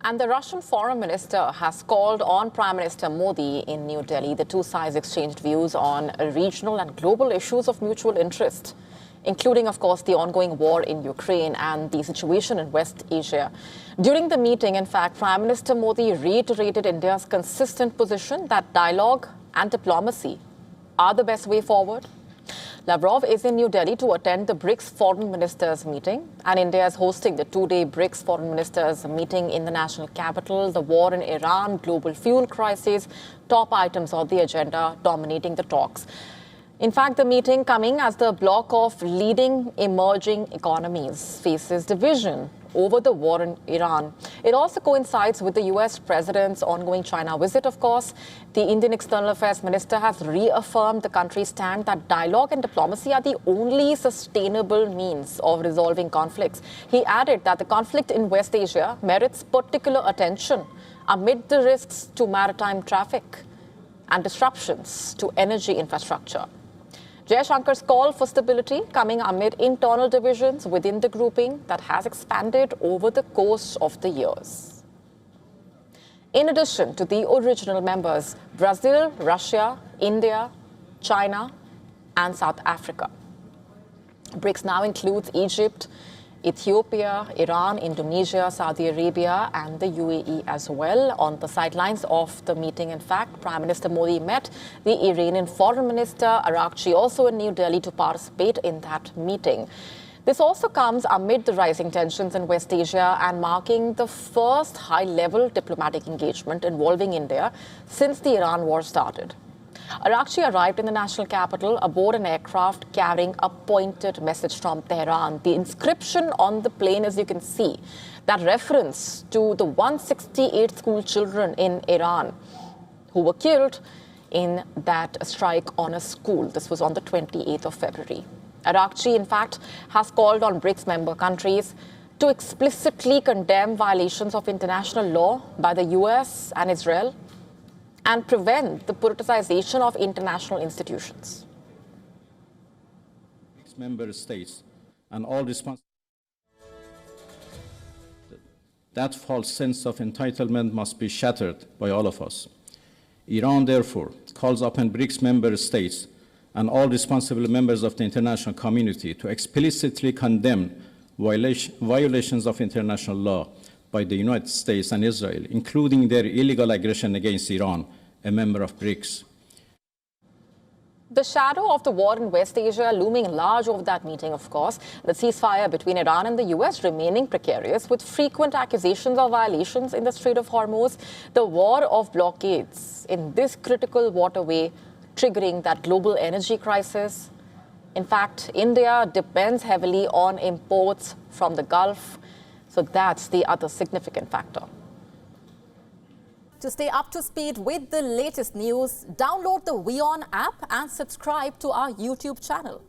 And the Russian foreign minister has called on Prime Minister Modi in New Delhi. The two sides exchanged views on regional and global issues of mutual interest, including, of course, the ongoing war in Ukraine and the situation in West Asia. During the meeting, in fact, Prime Minister Modi reiterated India's consistent position that dialogue and diplomacy are the best way forward. Lavrov is in New Delhi to attend the BRICS Foreign Ministers meeting, and India is hosting the two-day BRICS Foreign Ministers meeting in the national capital. The war in Iran, global fuel crisis, top items on the agenda dominating the talks. In fact, the meeting coming as the bloc of leading emerging economies faces division over the war in Iran. It also coincides with the U.S. president's ongoing China visit, of course. The Indian External Affairs Minister has reaffirmed the country's stand that dialogue and diplomacy are the only sustainable means of resolving conflicts. He added that the conflict in West Asia merits particular attention amid the risks to maritime traffic and disruptions to energy infrastructure. Jaishankar's call for stability coming amid internal divisions within the grouping that has expanded over the course of the years. In addition to the original members, Brazil, Russia, India, China, and South Africa. BRICS now includes Egypt, Ethiopia, Iran, Indonesia, Saudi Arabia, and the UAE as well. On the sidelines of the meeting, in fact, Prime Minister Modi met the Iranian Foreign Minister Araghchi also in New Delhi to participate in that meeting. This also comes amid the rising tensions in West Asia and marking the first high-level diplomatic engagement involving India since the Iran war started. Araghchi arrived in the national capital aboard an aircraft carrying a pointed message from Tehran. The inscription on the plane, as you can see, that reference to the 168 school children in Iran who were killed in that strike on a school. This was on the 28th of February. Araghchi, in fact, has called on BRICS member countries to explicitly condemn violations of international law by the US and Israel and prevent the politicization of international institutions. Member states and all responsible. That false sense of entitlement must be shattered by all of us. Iran, therefore, calls upon BRICS member states and all responsible members of the international community to explicitly condemn violations of international law by the United States and Israel, including their illegal aggression against Iran, a member of BRICS. The shadow of the war in West Asia looming large over that meeting, of course, the ceasefire between Iran and the US remaining precarious with frequent accusations of violations in the Strait of Hormuz, the war of blockades in this critical waterway triggering that global energy crisis. In fact, India depends heavily on imports from the Gulf, so that's the other significant factor. To stay up to speed with the latest news, download the WION app and subscribe to our YouTube channel.